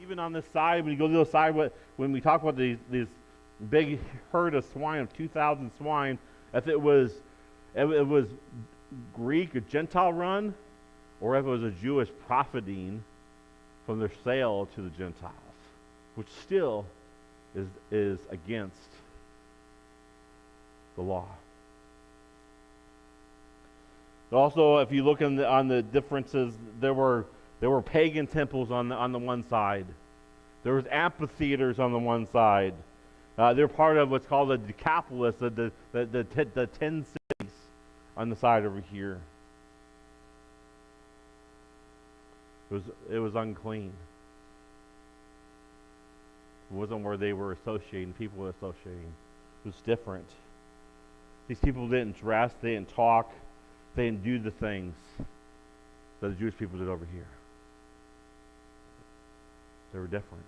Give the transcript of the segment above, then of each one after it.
even on this side, when you go to the other side, when we talk about these big herd of swine, of 2,000 swine, if it was Greek or Gentile run, or if it was a Jewish profiting from their sale to the Gentiles, which still is against the law. Also, if you look on the differences, there were pagan temples on the one side. There was amphitheaters on the one side. They're part of what's called the Decapolis, the 10 cities on the side over here. It was unclean. It wasn't where they were associating, people were associating. It was different. These people didn't dress, they didn't talk, they didn't do the things that the Jewish people did over here. They were different.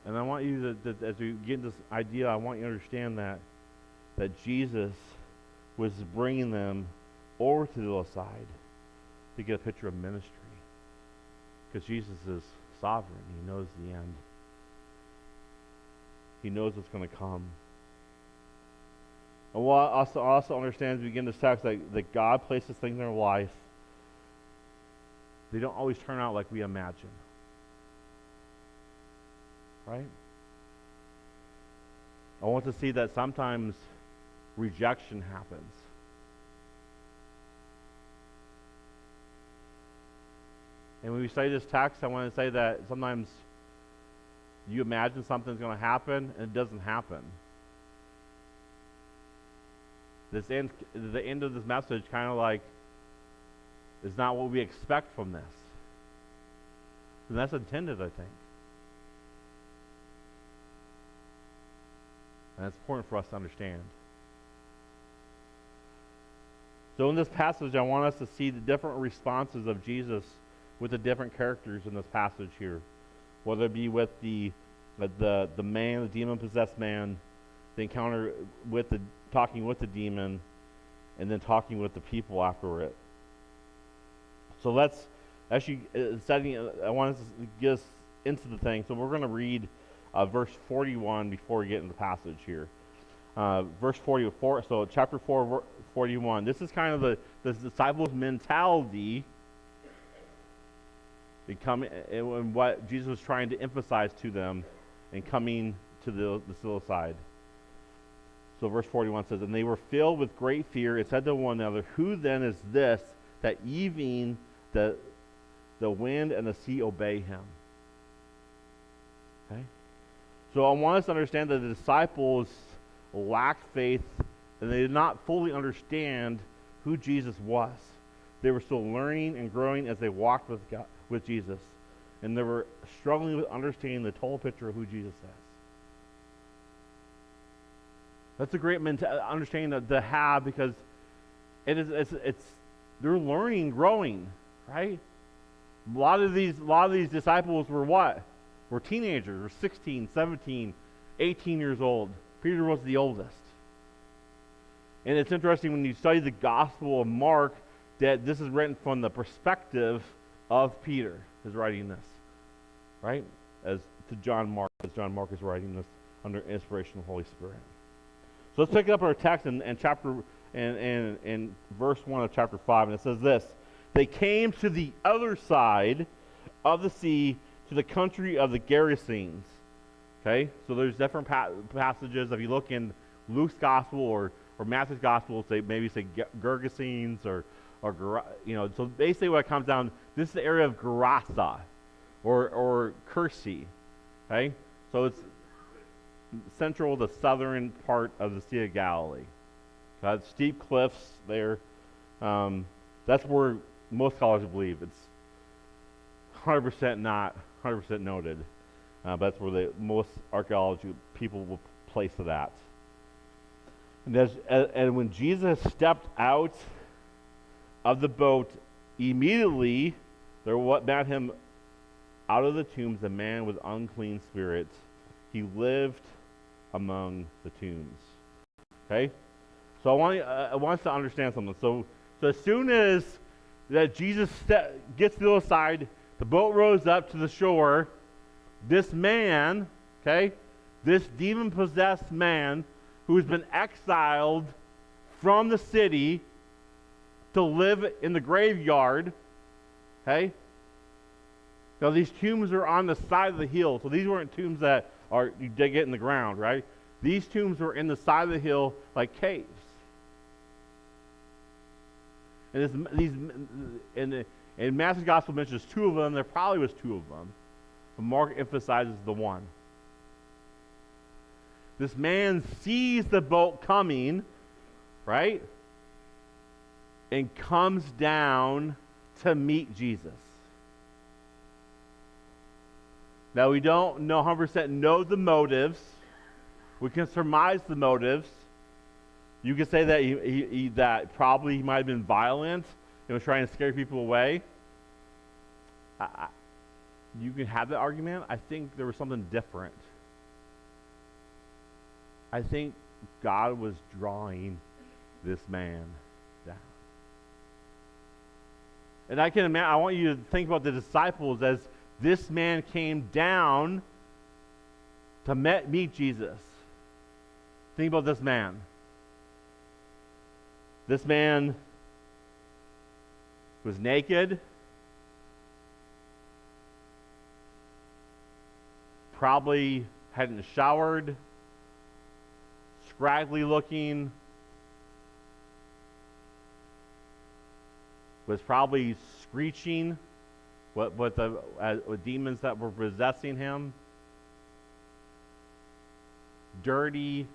And I want you to, as we get this idea, I want you to understand that Jesus was bringing them over to the other side to get a picture of ministry. Because Jesus is sovereign. He knows the end. He knows what's going to come. And we'll also understand as we begin this text that God places things in our life. They don't always turn out like we imagine. Right? I want to see that sometimes rejection happens. And when we study this text, I want to say that sometimes you imagine something's going to happen and it doesn't happen. The end of this message kind of like is not what we expect from this. And that's intended, I think. And it's important for us to understand. So in this passage, I want us to see the different responses of Jesus with the different characters in this passage here. Whether it be with the man, the demon-possessed man, the encounter with talking with the demon, and then talking with the people after it. So let's actually I want us to get us into the thing. So we're going to read verse 41 before we get into the passage here. Verse 44. So chapter 4, 41. This is kind of the disciples' mentality. And what Jesus was trying to emphasize to them and coming to the other side. So verse 41 says, "And they were filled with great fear and said to one another, Who then is this that even the wind and the sea obey him?" Okay? So I want us to understand that the disciples lacked faith and they did not fully understand who Jesus was. They were still learning and growing as they walked with Jesus. And they were struggling with understanding the total picture of who Jesus is. That's a great understanding to have, because it's they're learning and growing, right? A lot of these disciples were what? Were teenagers, were 16, 17, 18 years old. Peter was the oldest. And it's interesting when you study the Gospel of Mark that this is written from the perspective of Peter is writing this, right? As John Mark is writing this under inspiration of the Holy Spirit. So let's pick up our text in verse 1 of chapter 5, and it says this: "They came to the other side of the sea, to the country of the Gerasenes." Okay, so there's different passages. If you look in Luke's gospel or Matthew's gospel, say Gergesenes or So basically, what it comes down, this is the area of Gerasa or Kursi. Okay, so it's central, the southern part of the Sea of Galilee. Steep cliffs there. That's where most scholars believe it's 100% not 100% noted. But that's where most archaeology people will place it at. And when Jesus stepped out of the boat, immediately there met him out of the tombs a man with unclean spirits. He lived among the tombs. Okay? So I want us to understand something. So as soon as that Jesus gets to the other side, the boat rows up to the shore. This man, okay, this demon-possessed man who's been exiled from the city to live in the graveyard, okay? Now these tombs are on the side of the hill, so these weren't tombs that you dig it in the ground, right? These tombs were in the side of the hill like caves. And Matthew's gospel mentions two of them. There probably was two of them, but Mark emphasizes the one. This man sees the boat coming, right? And comes down to meet Jesus. Now we don't know 100% know the motives. We can surmise the motives. You could say that that probably he might have been violent and was trying to scare people away. You can have that argument. I think there was something different. I think God was drawing this man down. And I can imagine, I want you to think about the disciples as this man came down to meet Jesus. Think about this man. This man was naked, probably hadn't showered, scraggly looking, was probably screeching with demons that were possessing him, dirty,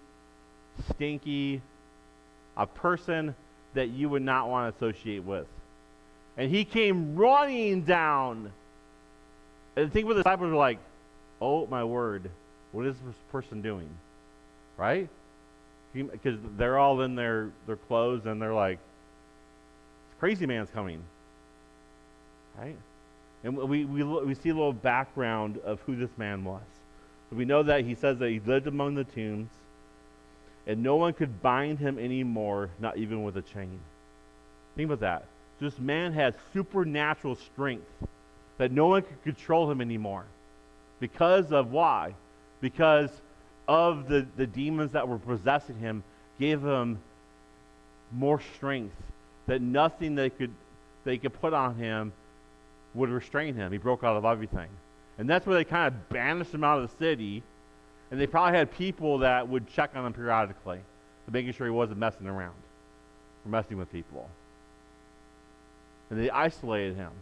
stinky, a person that you would not want to associate with. And he came running down. And think what the disciples were like, oh my word, what is this person doing? Right? Because they're all in their clothes and they're like, this crazy man's coming. Right? And we see a little background of who this man was. So we know that he says that he lived among the tombs, and no one could bind him anymore, not even with a chain. Think about that. This man had supernatural strength that no one could control him anymore. Because of why? Because of the demons that were possessing him gave him more strength, that nothing they could put on him would restrain him. He broke out of everything. And that's where they kind of banished him out of the city. And they probably had people that would check on him periodically to making sure he wasn't messing around or messing with people. And they isolated him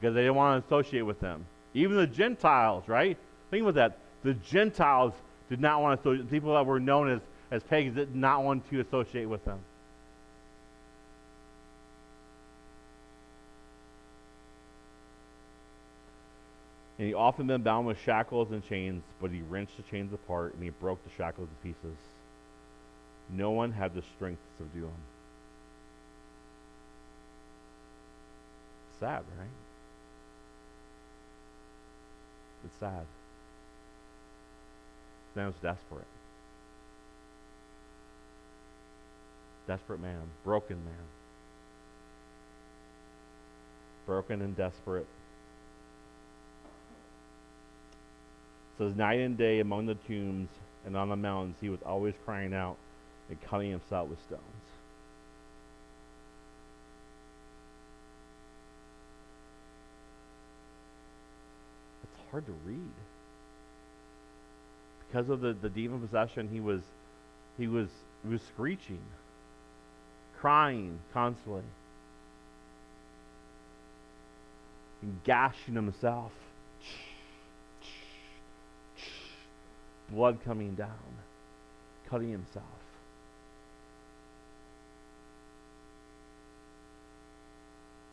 because they didn't want to associate with him. Even the Gentiles, right? Think about that. The Gentiles did not want to associate. People that were known as pagans did not want to associate with them. And he often been bound with shackles and chains, but he wrenched the chains apart and he broke the shackles to pieces. No one had the strength to subdue him. Sad, right? It's sad. This man was desperate. Desperate man. Broken man. Broken and desperate. It says, night and day among the tombs and on the mountains, he was always crying out and cutting himself with stones. It's hard to read. Because of the demon possession, he was screeching, crying constantly, and gashing himself. Blood coming down, cutting himself.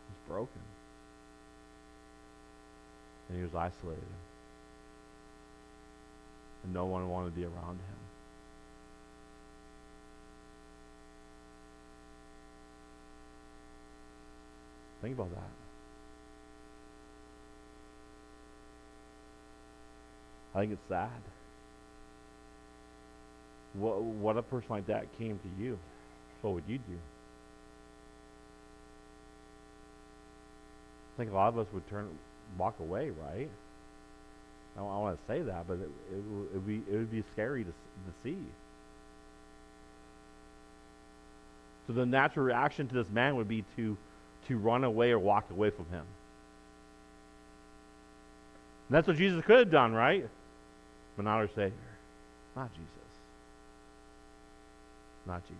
He was broken. And he was isolated. And no one wanted to be around him. Think about that. I think it's sad. What a person like that came to you, what would you do? think a lot of us would walk away, right? I don't want to say that, but it would be scary to see. So the natural reaction to this man would be to run away or walk away from him. And that's what Jesus could have done, right? But not our Savior. Not Jesus. Not Jesus.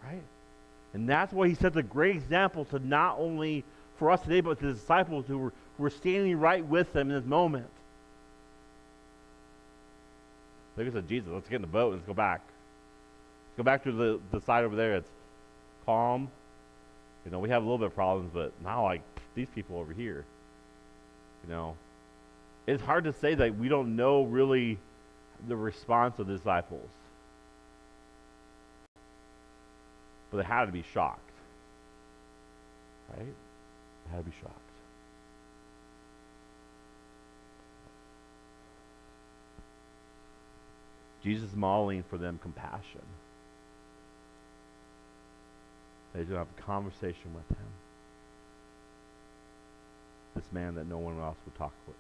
Right? And that's why he sets a great example to not only for us today, but to the disciples who were standing right with him in this moment. Like I said, Jesus, let's get in the boat and let's go back. Go back to the side over there. It's calm. You know, we have a little bit of problems, but now, like, these people over here, you know, it's hard to say that we don't know really the response of the disciples. But they had to be shocked. Right? They had to be shocked. Jesus is modeling for them compassion. They're going to have a conversation with him. This man that no one else would talk with.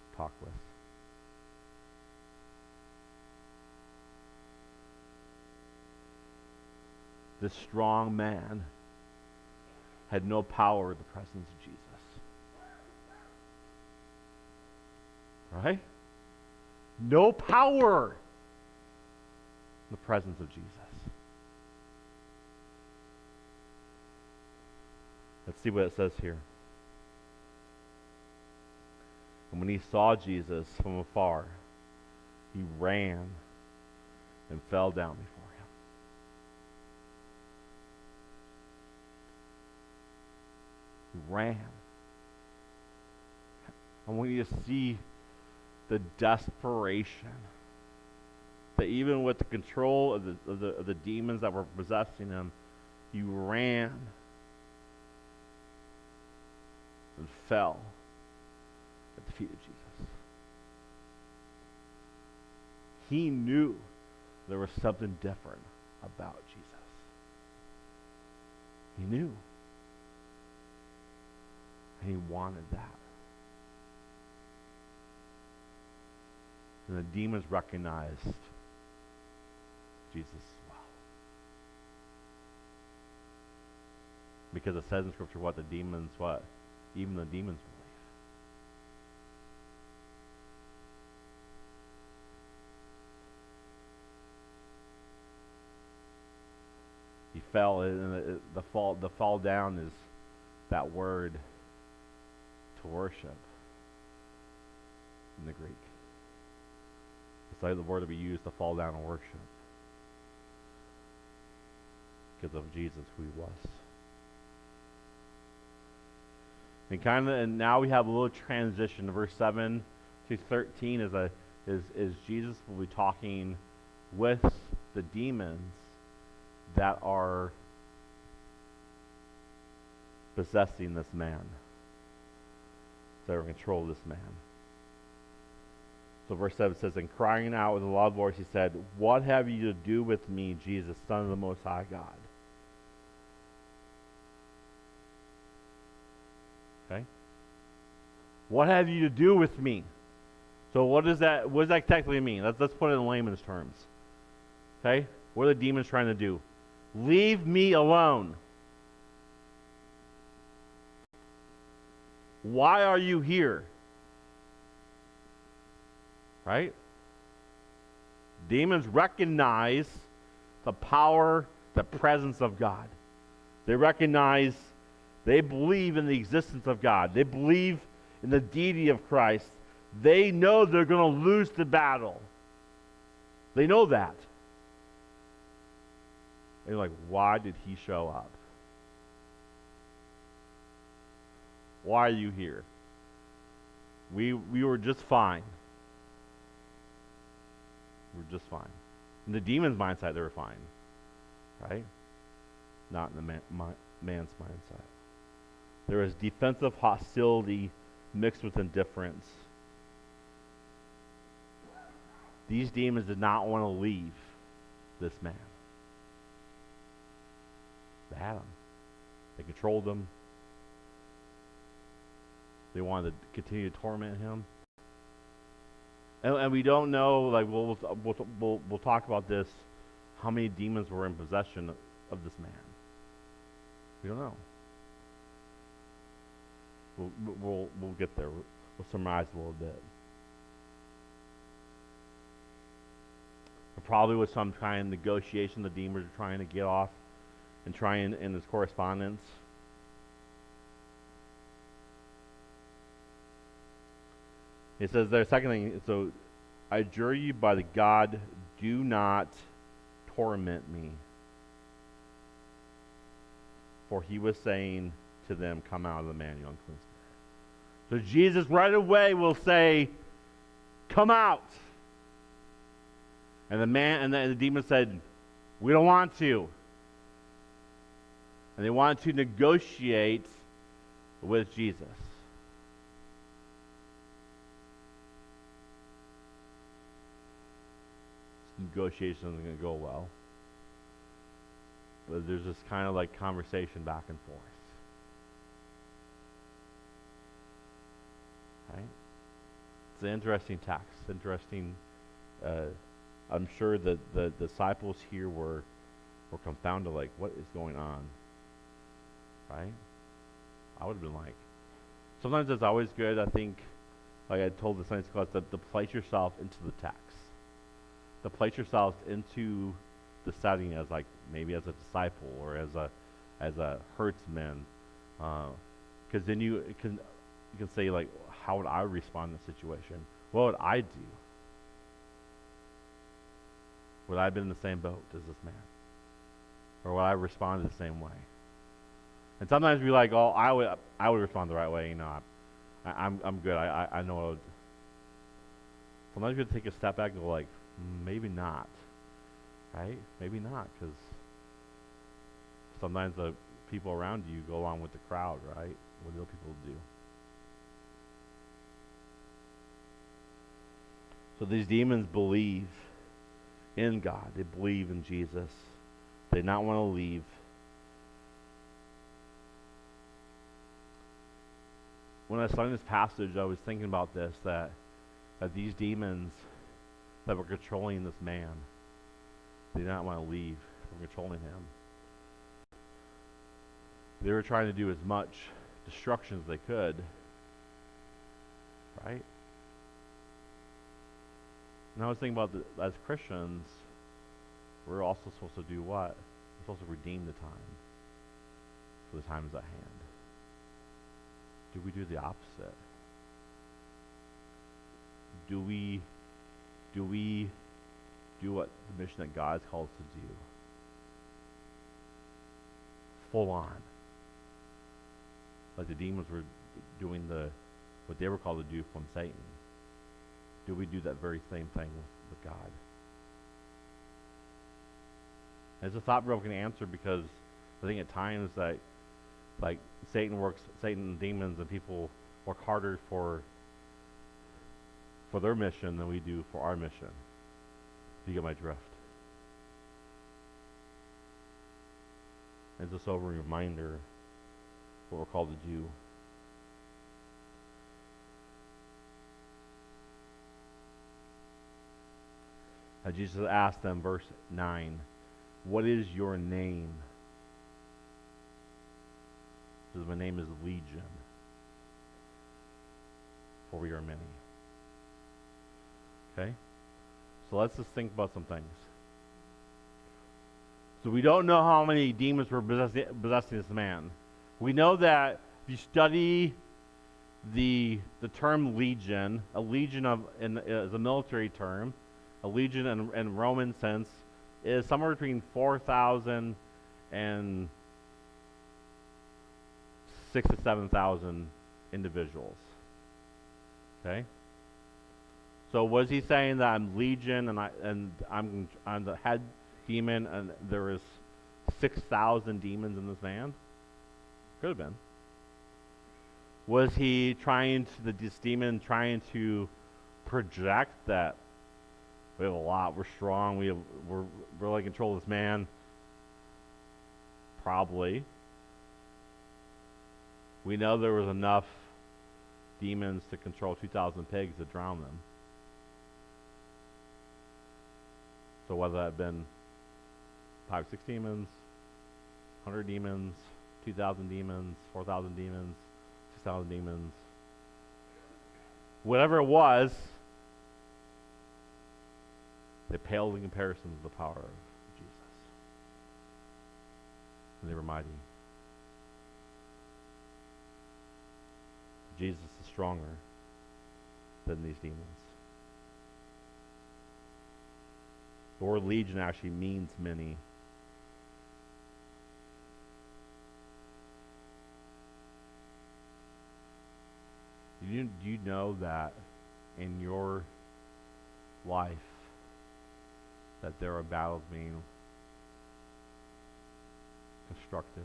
This strong man had no power in the presence of Jesus. Right? No power in the presence of Jesus. Let's see what it says here. And when he saw Jesus from afar, he ran and fell down before him. He ran. I want you to see the desperation that even with the control of the demons that were possessing him, he ran and fell at the feet of Jesus. He knew there was something different about Jesus. He knew. And he wanted that. And the demons recognized Jesus as well. Because it says in Scripture what? Even the demons believe. He fell, and the fall down is that word to worship in the Greek. It's like the word that we use to fall down and worship because of Jesus, who he was. And now we have a little transition. Verse 7 to 13 is Jesus will be talking with the demons that are possessing this man, that are in control of this man. So verse 7 says, and crying out with a loud voice, he said, what have you to do with me, Jesus, Son of the Most High God? Okay? What have you to do with me? So what does that technically mean? Let's put it in layman's terms. Okay? What are the demons trying to do? Leave me alone. Why are you here? Right? Demons recognize the power, the presence of God. They believe in the existence of God. They believe in the deity of Christ. They know they're going to lose the battle. They know that. And you're like, why did he show up? Why are you here? We were just fine. We're just fine. In the demon's mindset, they were fine. Right? Not in the man's mindset. There is defensive hostility mixed with indifference. These demons did not want to leave this man. They had him. They controlled him. They wanted to continue to torment him. And we don't know, like, we'll talk about this, how many demons were in possession of this man. We don't know. We'll get there. We'll summarize a little bit. There probably was some kind of negotiation the demons were trying to get off and trying in his correspondence. It says there, second thing, so I adjure you by the God, do not torment me. For he was saying to them, come out of the man, you unclean spirit. So Jesus right away will say, come out. And the man and the demon said, we don't want to. And they wanted to negotiate with Jesus. Negotiation isn't going to go well. But there's this kind of like conversation back and forth. Right? It's an interesting text. Interesting. I'm sure that the disciples here were confounded, like, what is going on? Right? I would have been like. Sometimes it's always good, I think, like I told the Sunday class, to place yourself into the text. To place yourself into the setting as, like, maybe as a disciple or as a herdsman, because then you can say, like, how would I respond in this situation? What would I do? Would I have been in the same boat as this man, or would I respond the same way? And sometimes we like, oh, I would respond the right way. You know, I'm good. I know. What sometimes you have to take a step back and go, like, maybe not, right? Maybe not, because sometimes the people around you go along with the crowd, right? What other people do. So these demons believe in God. They believe in Jesus. They not want to leave. When I was studying this passage, I was thinking about this, that these demons that were controlling this man, they did not want to leave from controlling him. They were trying to do as much destruction as they could, right? And I was thinking about as Christians, we're also supposed to do what? We're supposed to redeem the time, for the time is at hand. Do we do the opposite? Do we do what the mission that God has called us to do? Full on. Like the demons were doing what they were called to do from Satan. Do we do that very same thing with God? And it's a thought-provoking answer, because I think at times that, like, Satan and demons and people work harder for their mission than we do for our mission. Do you get my drift? It's a sobering reminder what we're called to do. Jesus asked them, verse 9, what is your name? He says, my name is Legion, for we are many. Okay? So let's just think about some things. So we don't know how many demons were possessing this man. We know that if you study the term legion, a legion is a military term. A legion in Roman sense is somewhere between 4,000 and 6,000 to 7,000 individuals. Okay? So was he saying that I'm legion and I'm the head demon and there is 6,000 demons in this man? Could have been. Was he this demon trying to project that we have a lot, we're strong, we're really control this man? Probably. We know there was enough demons to control 2,000 pigs to drown them. So whether that had been 5, 6 demons, 100 demons, 2,000 demons, 4,000 demons, 6,000 demons, whatever it was, they paled in comparison to the power of Jesus. And they were mighty. Jesus is stronger than these demons. The word legion actually means many. Do you know that in your life that there are battles being constructed,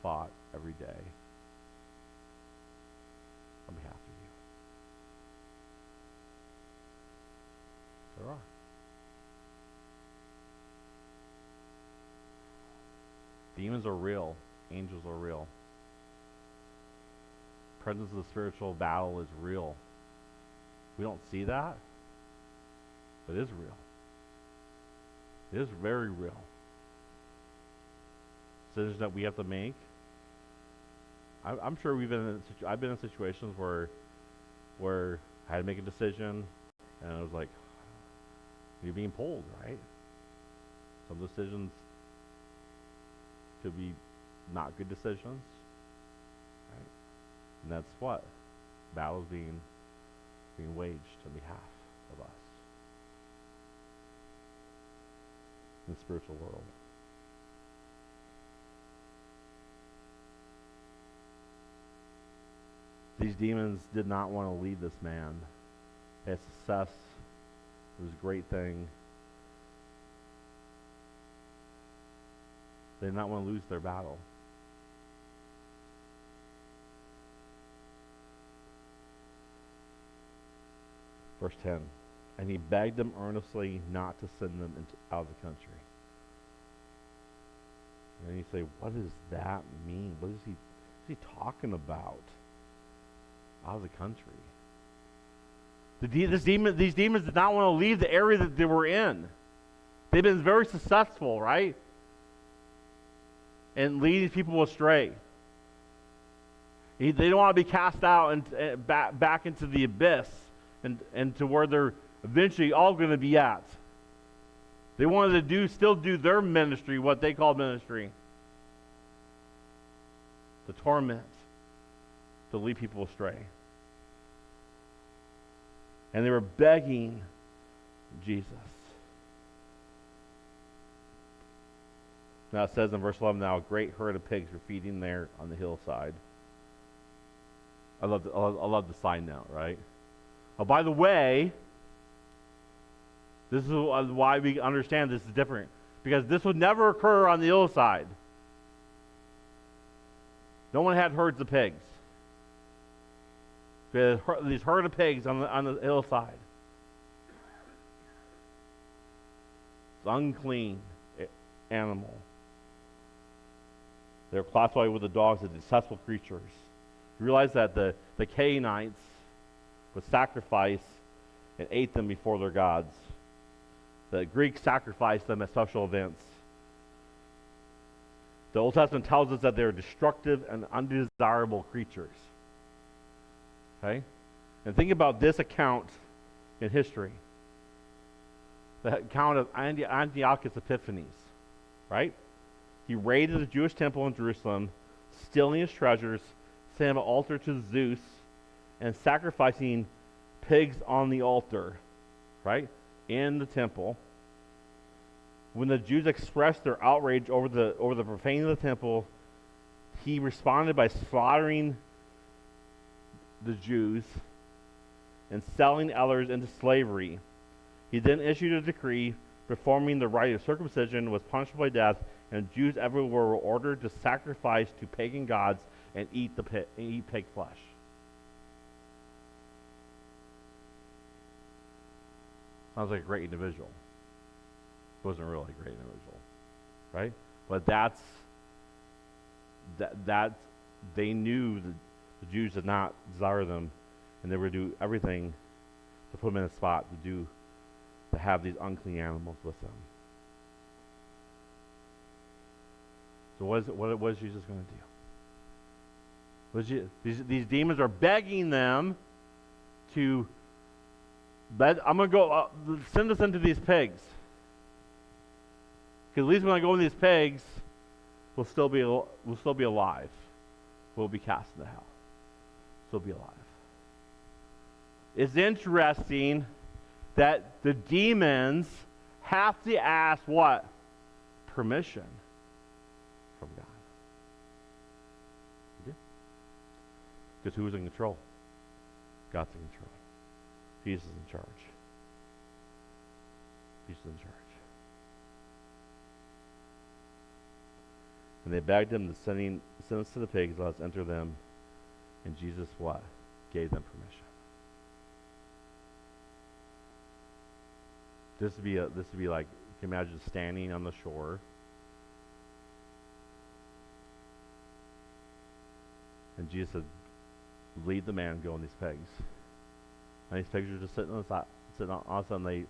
fought every day on behalf of you? There are. Demons are real. Angels are real. Presence of the spiritual battle is real. We don't see that, but it is real. It is very real. Decisions that we have to make. I'm sure I've been in situations where I had to make a decision, and I was like, you're being pulled, right? Some decisions could be not good decisions, right? And that's what battles being waged on behalf of us in the spiritual world. These demons did not want to leave this man. They had success. It was a great thing. They did not want to lose their battle. Verse 10, and he begged them earnestly not to send them out of the country. And you say, what does that mean? What is he talking about? Out of the country. These demons did not want to leave the area that they were in. They've been very successful, right? And leading people astray. They don't want to be cast out and back into the abyss and to where they're eventually all going to be at. They wanted to still do their ministry, what they call ministry. To torment, to lead people astray. And they were begging Jesus. Now it says in verse 11, now a great herd of pigs were feeding there on the hillside. I love the side note, right? Oh, by the way, this is why we understand this is different. Because this would never occur on the hillside. No one had herds of pigs. These herd of pigs on the hillside. It's unclean animal. They're classified with the dogs as detestable creatures. You realize that the Canaanites would sacrifice and ate them before their gods. The Greeks sacrificed them at special events. The Old Testament tells us that they're destructive and undesirable creatures. Okay? And think about this account in history. The account of Antiochus Epiphanes. Right? He raided the Jewish temple in Jerusalem, stealing his treasures, setting up an altar to Zeus, and sacrificing pigs on the altar. Right? In the temple. When the Jews expressed their outrage over the profaning of the temple, he responded by slaughtering the Jews and selling others into slavery. He then issued a decree performing the rite of circumcision was punishable by death, and Jews everywhere were ordered to sacrifice to pagan gods and eat pig flesh. Sounds like a great individual. Wasn't really a great individual, right? But they knew The Jews did not desire them, and they would do everything to put them in a spot to have these unclean animals with them. So what is Jesus going to do? These demons are begging them to, I'm going to go, send us into these pigs. Because at least when I go in these pigs, we'll still be alive. We'll be cast into hell. Still be alive. It's interesting that the demons have to ask what? Permission from God. Because who's in control? God's in control. Jesus is in charge. Jesus is in charge. And they begged him to send us to the pigs, let us enter them. And Jesus what? Gave them permission. This would be like, you can imagine standing on the shore. And Jesus said, lead the man, go in these pigs. And these pigs are just sitting on the side, all of a sudden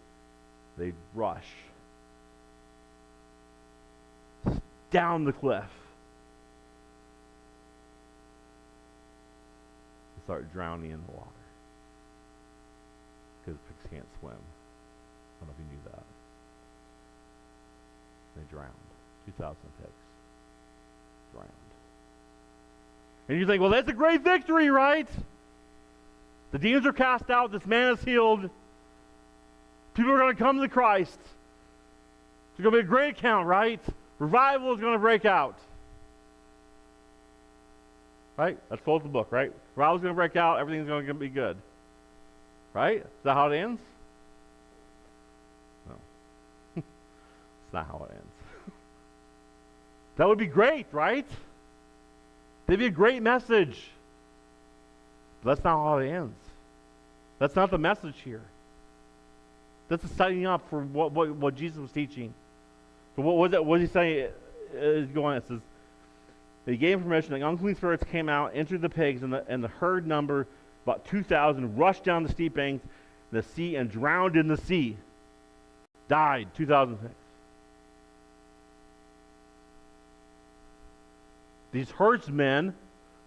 they rush down the cliff. They start drowning in the water. Because pigs can't swim. I don't know if you knew that. They drowned. 2,000 pigs drowned. And you think, well, that's a great victory, right? The demons are cast out. This man is healed. People are going to come to Christ. It's going to be a great account, right? Revival is going to break out. Right? That's both the book, right? Revival is going to break out. Everything's going to be good. Right? Is that how it ends? No. It's not how it ends. That would be great, right? That'd be a great message. But that's not how it ends. That's not the message here. That's setting up for what Jesus was teaching. So what was it? What did he say? It says, he gave him permission. The unclean spirits came out, entered the pigs, and the herd number, about 2,000, rushed down the steep banks in the sea and drowned in the sea. Died, 2,000 pigs. These herdsmen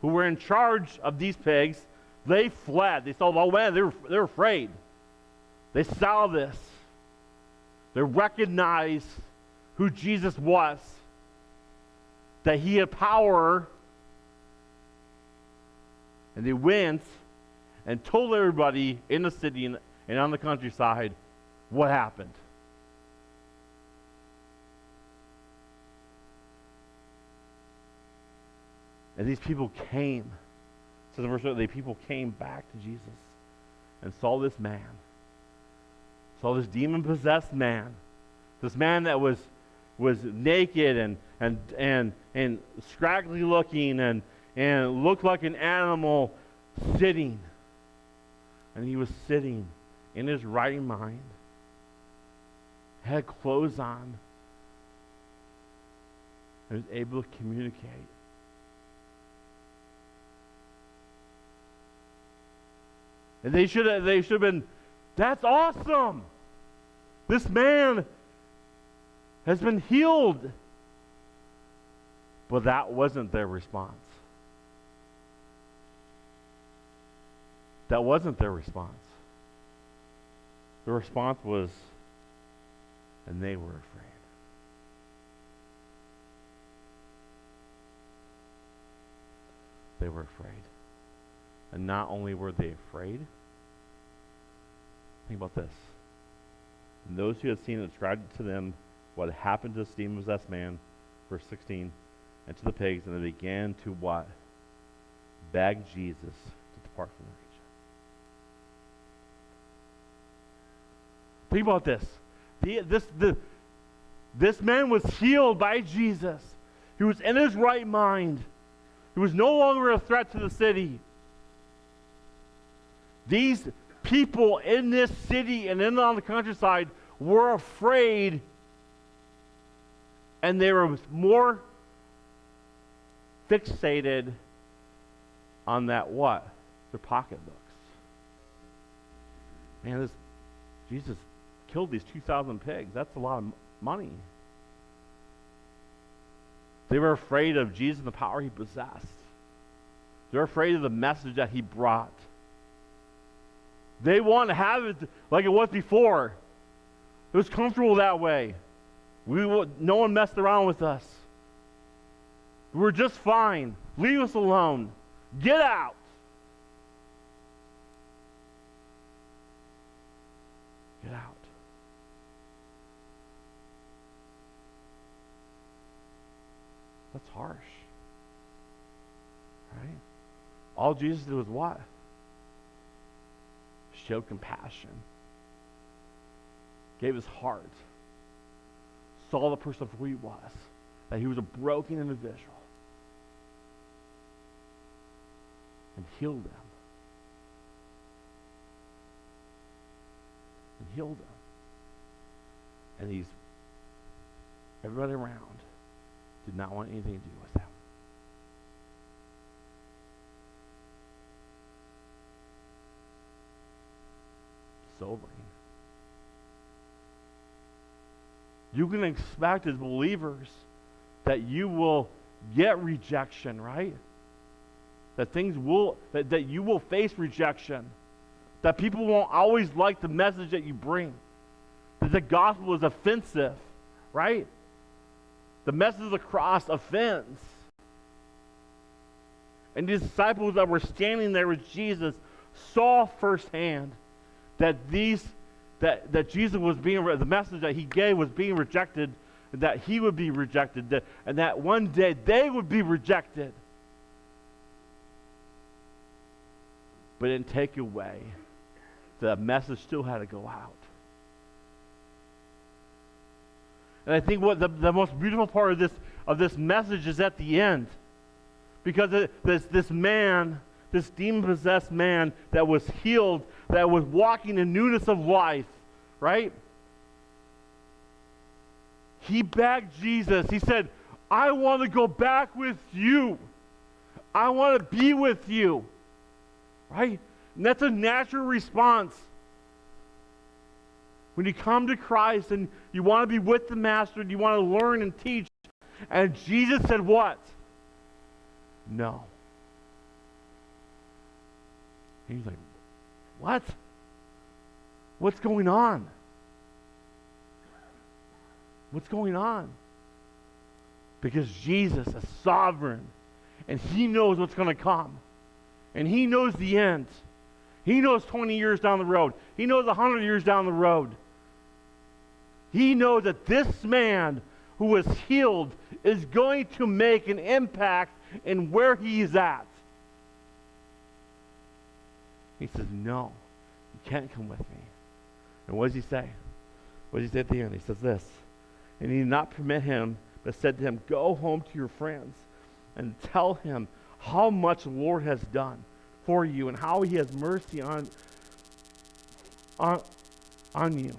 who were in charge of these pigs, they fled. They saw, oh man, they're afraid. They saw this. They recognized who Jesus was, that he had power, and they went and told everybody in the city and on the countryside what happened. And these people came. So the verse, the people came back to Jesus and saw this man. Saw this demon-possessed man. This man that was naked and scraggly looking and looked like an animal sitting. And he was sitting in his right mind. Had clothes on. And was able to communicate. And they should have been, that's awesome. This man has been healed. But that wasn't their response. That wasn't their response. The response was, and they were afraid. They were afraid. And not only were they afraid, think about this. And those who had seen it described to them what happened to this demon-possessed man, verse 16, and to the pigs, and they began to what? Beg Jesus to depart from the region. Think about this. This man was healed by Jesus. He was in his right mind. He was no longer a threat to the city. These people in this city and on the countryside were afraid, and they were more fixated on that what? Their pocketbooks. Man, this Jesus killed these 2,000 pigs. That's a lot of money. They were afraid of Jesus and the power he possessed. They're afraid of the message that he brought. They want to have it like it was before. It was comfortable that way. No one messed around with us. We were just fine. Leave us alone. Get out. Get out. That's harsh. Right? All Jesus did was what? Showed compassion. Gave his heart. Saw the person for who he was. That he was a broken individual. And healed them. And healed them. And everybody around did not want anything to do with them. Sobering. You can expect as believers that you will get rejection, right? That you will face rejection. That people won't always like the message that you bring. That the gospel is offensive, right? The message of the cross offends. And the disciples that were standing there with Jesus saw firsthand that that Jesus was the message that he gave was being rejected, that he would be rejected, and that one day they would be rejected. But it didn't take away. The message still had to go out. And I think what the most beautiful part of this message is at the end. Because this man, this demon-possessed man that was healed, that was walking in newness of life, right? He begged Jesus. He said, I want to go back with you. I want to be with you. Right? And that's a natural response. When you come to Christ and you want to be with the Master and you want to learn and teach, and Jesus said what? No. And he's like, what? What's going on? What's going on? Because Jesus is sovereign, and he knows what's going to come. And he knows the end. He knows 20 years down the road. He knows 100 years down the road. He knows that this man who was healed is going to make an impact in where he is at. He says, no, you can't come with me. And what does he say? What does he say at the end? He says this, and he did not permit him, but said to him, go home to your friends and tell him how much the Lord has done for you and how he has mercy on you.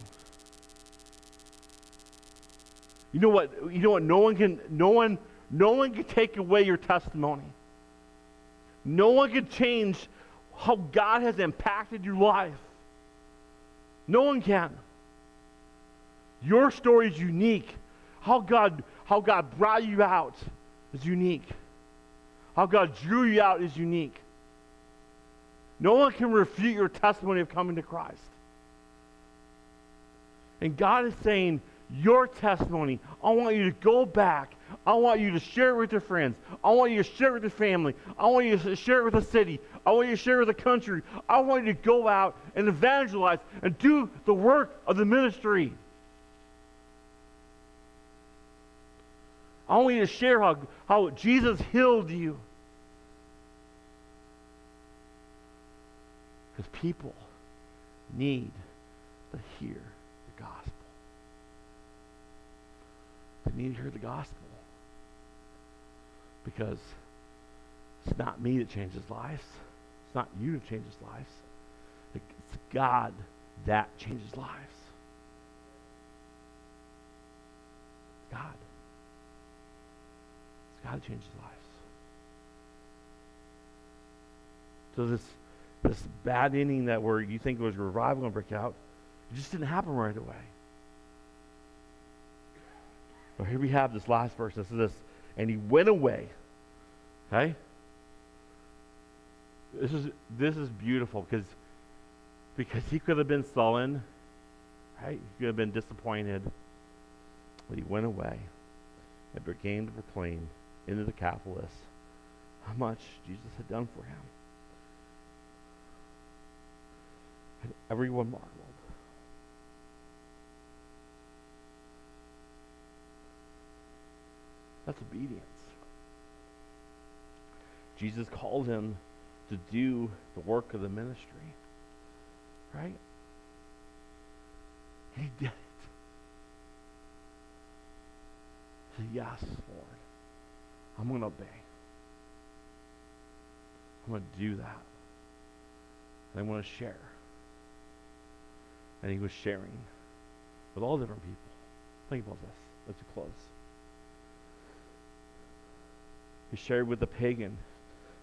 You know what? No one can take away your testimony. No one can change how God has impacted your life. No one can. Your story is unique. How God brought you out is unique. How God drew you out is unique. No one can refute your testimony of coming to Christ. And God is saying, your testimony, I want you to go back. I want you to share it with your friends. I want you to share it with your family. I want you to share it with the city. I want you to share it with the country. I want you to go out and evangelize and do the work of the ministry. I want you to share how Jesus healed you. Because people need to hear the gospel. They need to hear the gospel. Because it's not me that changes lives. It's not you that changes lives. It's God that changes lives. God. It's God that changes lives. So this bad ending that where you think was revival going to break out, it just didn't happen right away. But here we have this last verse. This is this, and he went away. Okay? This is beautiful because he could have been sullen, right? He could have been disappointed, but he went away and began to proclaim into the Decapolis how much Jesus had done for him. And everyone marveled. That's obedience. Jesus called him to do the work of the ministry. Right? He did it. He said, yes, Lord. I'm going to obey. I'm going to do that. And I'm going to share. And he was sharing with all different people. Think about this. Let's close. He shared with the pagan.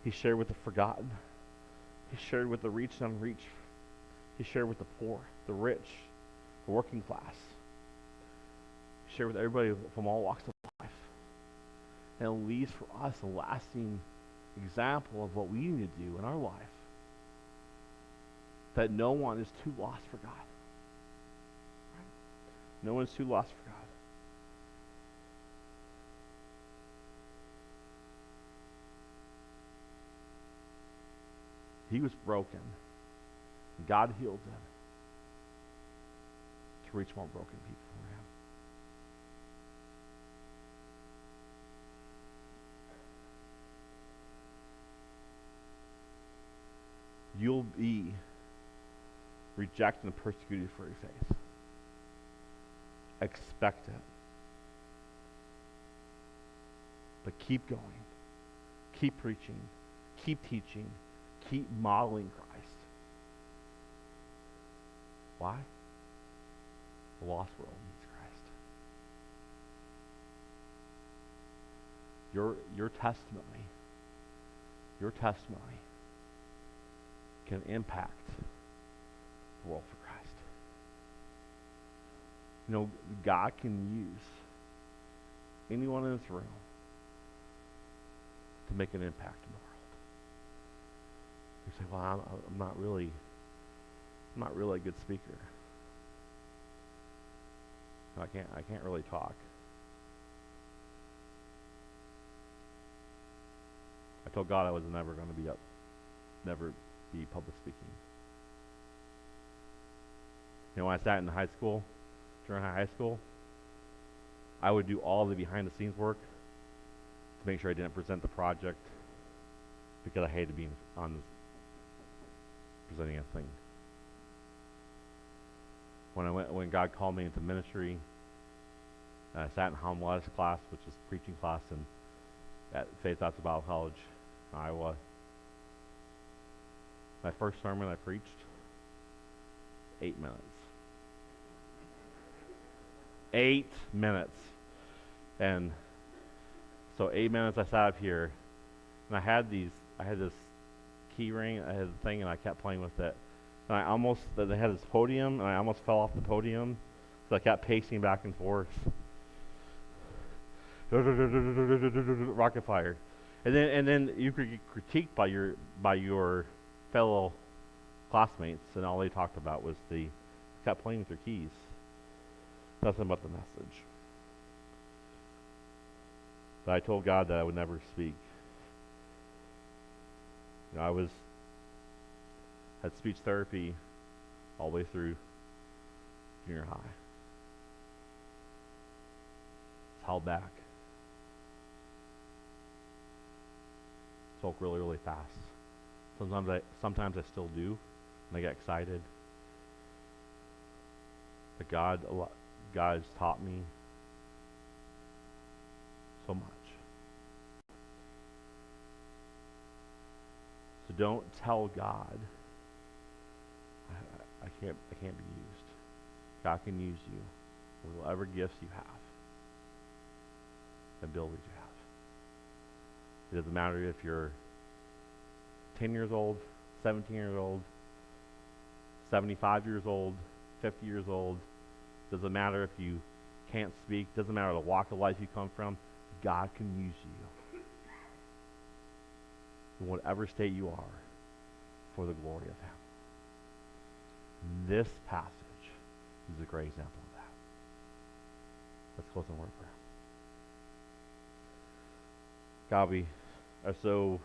He shared with the forgotten. He shared with the reached and unreached. He shared with the poor, the rich, the working class. He shared with everybody from all walks of life. And it leaves for us a lasting example of what we need to do in our life. That no one is too lost for God. Right? No one is too lost for God. He was broken. God healed him to reach more broken people for him. You'll be rejected and persecuted for your faith. Expect it. But keep going. Keep preaching. Keep teaching. Keep modeling Christ. Why? The lost world needs Christ. Your testimony can impact the world for Christ. You know, God can use anyone in this room to make an impact in the world. You say, well, I'm not really a good speaker. I can't really talk. I told God I was never going to never be public speaking. You know, when I sat in high school, during high school, I would do all the behind the scenes work to make sure I didn't present the project because I hated being on presenting a thing. When God called me into ministry, I sat in homiletics class, which is preaching class, and at Faith Baptist Bible College, in Iowa. My first sermon I preached, 8 minutes. 8 minutes. And so 8 minutes I sat up here, and I had this key ring, I had the thing, and I kept playing with it. And they had this podium, and I almost fell off the podium, so I kept pacing back and forth. Rocket fire. And then you could get critiqued by your fellow classmates, and all they talked about was kept playing with their keys. Nothing but the message. But I told God that I would never speak. You know, I had speech therapy all the way through junior high. It's held back. Spoke really, really fast. Sometimes I still do, and I get excited. But God has taught me so much. So don't tell God, I can't be used. God can use you with whatever gifts you have, abilities you have. It doesn't matter if you're 10 years old 17 years old, 75 years old, 50 years old. Doesn't matter if you can't speak. Doesn't matter the walk of life you come from. God can use you in whatever state you are for the glory of Him. This passage is a great example of that. Let's close in word of prayer. God, we are so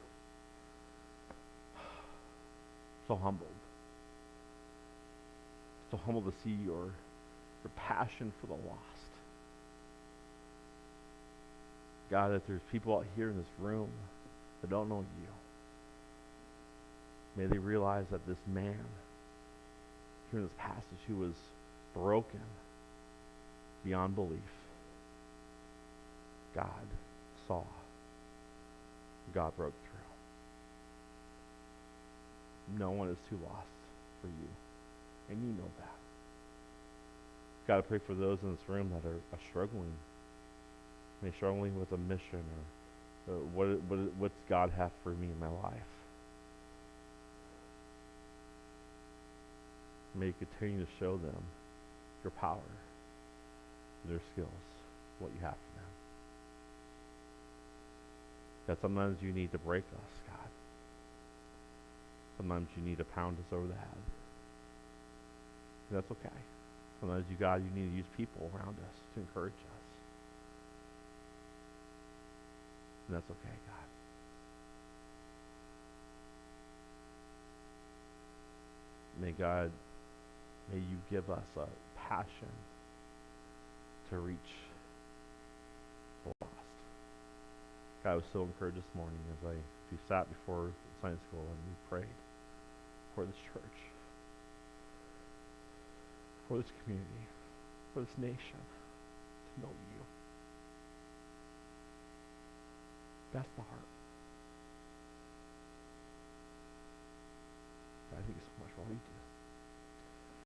humbled. So humbled to see your passion for the lost. God, that there's people out here in this room that don't know you. May they realize that this man here in this passage who was broken beyond belief, God saw. God broke through. No one is too lost for you, and you know that. God, I pray for those in this room that are struggling. Maybe struggling with a mission or what's God have for me in my life. May you continue to show them your power, their skills, what you have for them. God, sometimes you need to break us, God. Sometimes you need to pound us over the head. And that's okay. Sometimes, God, you need to use people around us to encourage us. And that's okay, God. May you give us a passion to reach the lost. God, I was so encouraged this morning as we sat before Sunday school and we prayed for this church, for this community, for this nation, to know you. That's the heart.